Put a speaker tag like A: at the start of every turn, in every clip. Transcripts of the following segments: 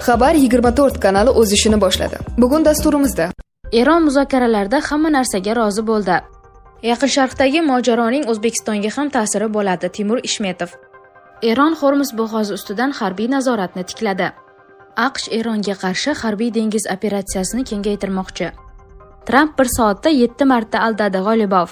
A: Xabar 24 kanali o'z ishini boshladi. Bugun dasturimizda
B: Eron muzokaralarda hamma narsaga rozi bo'ldi. Yaqin Sharqdagi mojaroning O'zbekistonga ham ta'siri bo'ladi. Timur Ishmetov. Eron Hormuz bo'g'ozi ustidan harbiy nazoratni tikladi. AQSh Eronga qarshi harbiy dengiz operatsiyasini kengaytirmoqchi. Tramp bir soatda 7 marta aldadi G'olibov.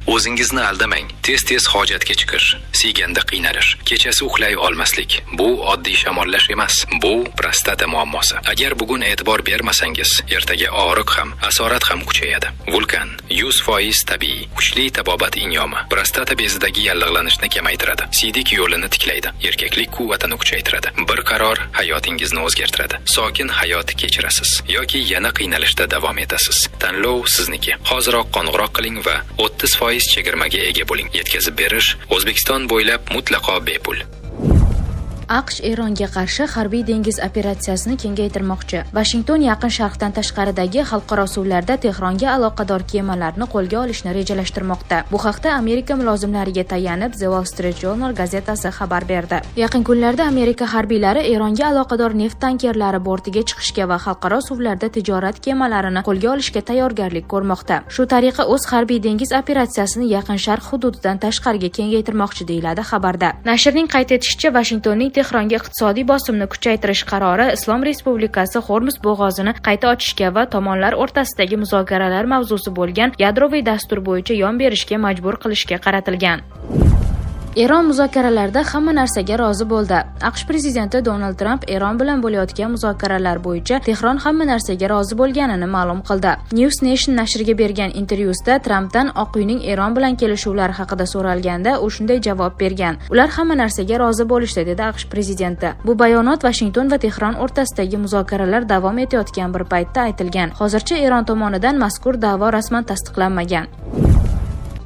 C: O'zingizni aldamang. Tez-tez hojatga chiqish, siyganda qiynalish, kechasi uxlay olmaslik. Bu oddiy shamollash emas. Bu prostata muammosi. Agar bugun e'tibor bermasangiz, ertaga og'riq ham, asorat ham kuchayadi. Vulkan 100% tabiiy, kuchli tabobat inyomi. Prostata bezidagi yallig'lanishni kamaytiradi. Siydik yo'lini tiklaydi. Erkaklik quvvatini kuchaytiradi. Bir qaror hayotingizni o'zgartiradi. Sokin hayot kechirasiz yoki yana qiynalishda davom etasiz. Tanlov sizniki. Hoziroq qo'ng'iroq qiling va 30% chegirmaga ega bo'ling. Yetkazib berish O'zbekiston bo'ylab mutlaqo bepul.
B: AQSh Eronga qarshi harbiy dengiz operatsiyasini kengaytirmoqchi. Washington Yaqin Sharqdan tashqaridagi xalqaro suvlarda Tehronga aloqador kemalarni qo'lga olishni rejalashtirmoqda. Bu haqda Amerika mulozimlariga tayanib The Wall Street Journal gazetasi xabar berdi. Yaqin kunlarda Amerika harbiylari Eronga aloqador neft tankerlari bortiga chiqishga va xalqaro suvlarda tijorat kemalarini qo'lga olishga tayyorgarlik ko'rmoqda. Shu tariqa o'z harbiy dengiz operatsiyasini Yaqin Sharq hududidan tashqariga kengaytirmoqchi deyiladi xabarda. Nashrning qayd etishicha, Washingtonning Tehronga iqtisodiy bosimni kuchaytirish qarori Islom Respublikasi Hormuz bo'g'ozini qayta ochishga va tomonlar o'rtasidagi muzokaralar mavzusi bo'lgan yadroviy dastur bo'yicha yon berishga majbur qilishga qaratilgan. Eron muzokaralarda hamma narsaga rozi bo'ldi. AQSh prezidenti Donald Tramp Eron bilan bo'layotgan muzokaralar bo'yicha Tehron hamma narsaga rozi bo'lganini ma'lum qildi. News Nation nashriga bergan intervyusida Trampdan Oq uyning Eron bilan kelishuvlari haqida so'ralganda, u shunday javob bergan: "Ular hamma narsaga rozi bo'lishdi", dedi AQSh prezidenti. Bu bayonot Washington va Tehron o'rtasidagi muzokaralar davom etayotgan bir paytda aytilgan. Hozircha Eron tomonidan mazkur da'vo rasman tasdiqlanmagan.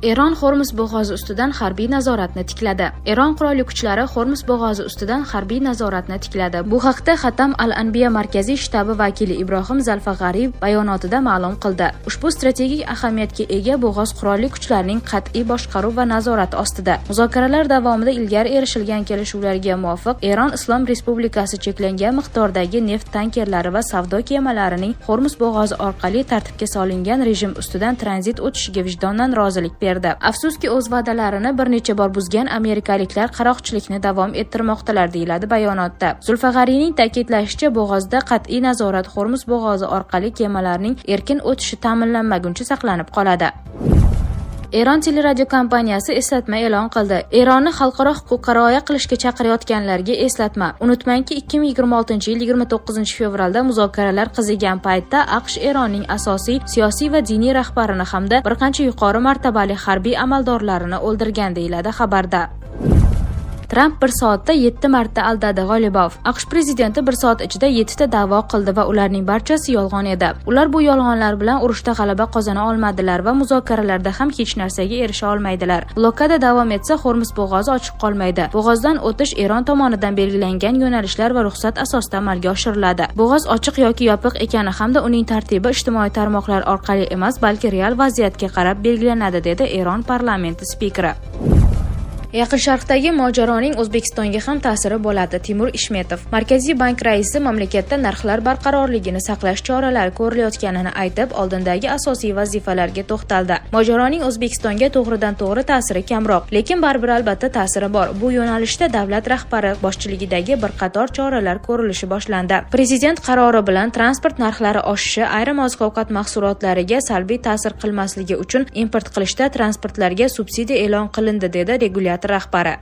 B: Eron Hormuz bo'g'ozi ustidan harbiy nazoratni tikladi. Eron qurolli kuchlari Hormuz bo'g'ozi ustidan harbiy nazoratni tikladi. Bu haqda Xatam al-Anbiya markaziy shtabi vakili Ibrohim Zalfag'ariy bayonotida ma'lum qildi. Ushbu strategik ahamiyatga ega bo'g'oz qurolli kuchlarining qat'iy boshqaruv va nazorati ostida. Muzokaralar davomida ilgari erishilgan kelishuvlarga muvofiq Eron Islom Respublikasi cheklangan miqdordagi neft tankerlari va savdo kemalarining Hormuz bo'g'ozi orqali tartibga solingan rejim ustidan tranzit o'tishiga vijdondan rozilik berdi. Afsuski, o'z va'dalarini bir necha bor buzgan amerikaliklar qaroqchilikni davom ettirmoqdalar, deyiladi bayonotda. Zulfag'ariyning ta'kidlashicha, bo'g'ozda qat'iy nazorat Hormuz bo'g'ozi orqali kemalarning erkin o'tishi ta'minlanmaguncha saqlanib qoladi. Eron teleradio kompaniyasi eslatma e'lon qildi. Eronni xalqaro huquqqa rioya qilishga chaqirayotganlarga eslatma. Unutmangki, 2026-yil 29-fevralda muzokaralar qizigan paytda AQSh Eronning asosiy siyosiy va diniy rahbarini hamda bir qancha yuqori martabali harbiy amaldorlarini o'ldirgan, deyiladi xabarda. Tramp bir soatda 7 marta aldadi G'olibov. AQSh prezidenti bir soat ichida 7 ta da'vo qildi va ularning barchasi yolg'on edi. Ular bu yolg'onlar bilan urushda g'alaba qozona olmadilar va muzokaralarda ham hech narsaga erisha olmaydilar. Blokada davom etsa, Hormuz bo'g'ozi ochiq qolmaydi. Bo'g'ozdan o'tish Eron tomonidan belgilangan yo'nalishlar va ruxsat asosida amalga oshiriladi. Bo'g'oz ochiq yoki yopiq ekani hamda uning tartibi ijtimoiy tarmoqlar orqali emas, balki real vaziyatga qarab belgilanadi, dedi Eron parlamenti spikeri. Yaqin Sharqdagi mojaroning O'zbekistonga ham ta'siri bo'ladi. Timur Ishmetov. Markaziy bank raisi mamlakatda narxlar barqarorligini saqlash choralari ko'rilayotganini aytib, oldindagi asosiy vazifalarga to'xtaldi. Mojaroning O'zbekistonga to'g'ridan-to'g'ri ta'siri kamroq, lekin baribir albatta ta'siri bor. Bu yo'nalishda davlat rahbari boshchiligidagi bir qator choralar ko'rilishi boshlandi. Prezident qarori bilan transport narxlari oshishi ayrim oziq-ovqat mahsulotlariga salbiy ta'sir qilmasligi uchun import qilishda transportlarga subsidiya e'lon qilindi, dedi regulyator rahbari.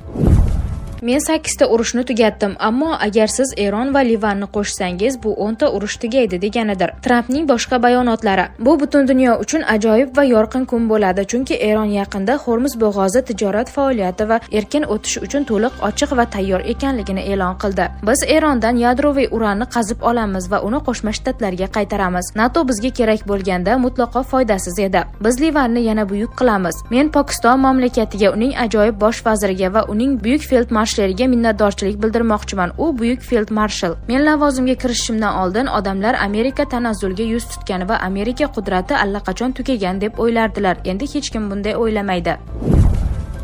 B: Men 8 ta urushni tugatdim, ammo agar siz Eron va Livanni qo'shsangiz, bu 10 ta urush tugaydi, deganidir. Trampning boshqa bayonotlari. Bu butun dunyo uchun ajoyib va yorqin kun bo'ladi, chunki Eron yaqinda Hormuz bo'g'ozi tijorat faoliyati va erkin o'tish uchun to'liq ochiq va tayyor ekanligini e'lon qildi. Biz Erondan yadroviy uranni qazib olamiz va uni Qo'shma Shtatlarga qaytaramiz. NATO bizga kerak bo'lganda mutlaqo foydasiz edi. Biz Livanni yana buyuk qilamiz. Men Pokiston mamlakatiga, uning ajoyib bosh vaziriga va uning buyuk feldmarshaliga minnatdorchilik bildirmoqchiman. U buyuk feldmarshal. Men lavozimga kirishimdan oldin odamlar Amerika tanazzulga yuz tutgan va Amerika qudrati allaqachon tugagan deb o'ylardilar. Endi hech kim bunday o'ylamaydi.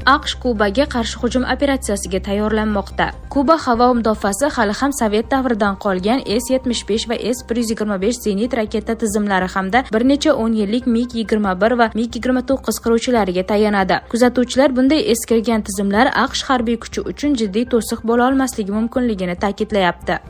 B: AQSh Kubaga qarshi hujum operatsiyasiga tayyorlanmoqda. Kuba havo mudofaasi hali ham Sovet davridan qolgan S-75 va S-125 zenit raketa tizimlari hamda bir necha 10 yillik MiG-21 va MiG-29 qiruvchilariga tayanadi. Kuzatuvchilar bunday eskirgan tizimlar AQSh harbiy kuchi uchun jiddiy to'siq bo'la olmasligi mumkinligini ta'kidlayapti.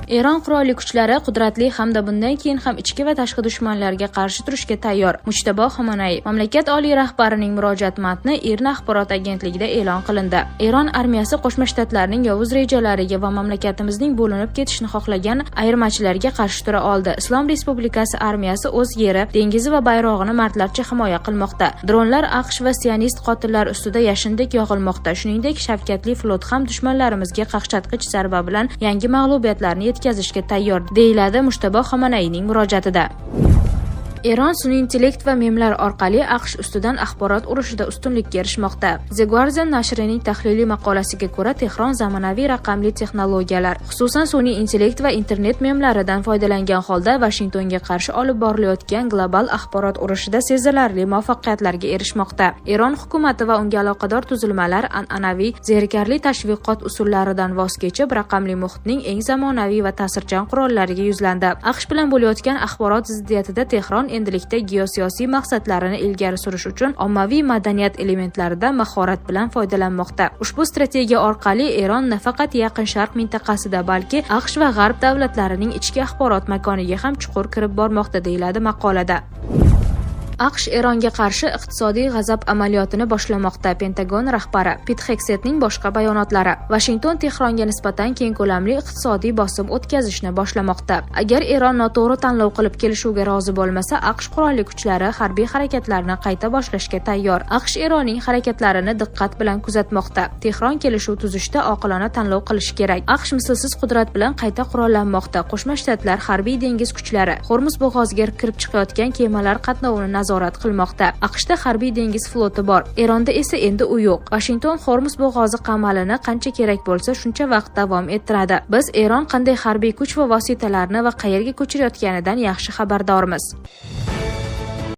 B: Eron qurolli kuchlari qudratli hamda bundan keyin ham ichki va tashqi dushmanlarga qarshi turishga tayyor. Mujtabo Xomanaiy mamlakat oliy rahbarining murojaat matni IRNA axborot agentligida e'lon qilindi. Eron armiyasi Qo'shma Shtatlarning yovuz rejalariga va mamlakatimizning bo'linib ketishni xohlagan ayirmachilarga qarshi tura oldi. Islom Respublikasi armiyasi o'z yeri, dengizi va bayrog'ini mardlarcha himoya qilmoqda. Dronlar AQSh va sionist qotillar ustida yashindek yog'ilmoqda. Shuningdek, shavkatli flot ham dushmanlarimizga qaqshatqich zarba bilan yangi mag'lubiyatlarni yetkazishga tayyor, deyiladi Mujtabo Xomanayning murojaatida. Eron sun'iy intellekt va memlar orqali AQSh ustidan axborot urushida ustunlikka erishmoqda. The Guardian nashrining tahliliy maqolasiga ko'ra, Tehron zamonaviy raqamli texnologiyalar, xususan sun'iy intellekt va internet memlaridan foydalangan holda Vashingtonga qarshi olib borilayotgan global axborot urushida sezilarli muvaffaqiyatlarga erishmoqda. Eron hukumati va unga aloqador tuzilmalar an'anaviy zerikarli tashviqot usullaridan voz kechib, raqamli muhitning eng zamonaviy va ta'sirchan qurollariga yuzlandi. AQSh bilan bo'layotgan axborot ziddiyatida Tehron endilikda geosiyosiy maqsadlarini ilgari surish uchun ommaviy madaniyat elementlaridan mahorat bilan foydalanmoqda. Ushbu strategiya orqali Eron nafaqat Yaqin Sharq mintaqasida, balki AQSh va G'arb davlatlarining ichki axborot makoniga ham chuqur kirib bormoqda, deyiladi maqolada. AQSh Eronga qarshi iqtisodiy g'azab amaliyotini boshlamoqda. Pentagon rahbari Pit Heksetning boshqa bayonotlari. Washington Tehronga nisbatan keng ko'lamli iqtisodiy bosim o'tkazishni boshlamoqda. Agar Eron noto'g'ri tanlov qilib kelishuvga rozi bo'lmasa, AQSh qurolli kuchlari harbiy harakatlarni qayta boshlashga tayyor. AQSh Eronning harakatlarini diqqat bilan kuzatmoqda. Tehron kelishuv tuzishda oqilona tanlov qilishi kerak. AQSh mislsiz qudrat bilan qayta qurollanmoqda. Qo'shma Shtatlar harbiy dengiz kuchlari Hormuz bo'g'oziga kirib chiqayotgan kemalar qatnovini nazorat qilmoqda. AQShda harbiy dengiz floti bor. Eronda esa endi u yo'q. Washington Hormuz bo'g'ozi qamalini qancha kerak bo'lsa, shuncha vaqt davom ettiradi. Biz Eron qanday harbiy kuch va vositalarni va qayerga ko'chirayotganidan yaxshi xabardormiz.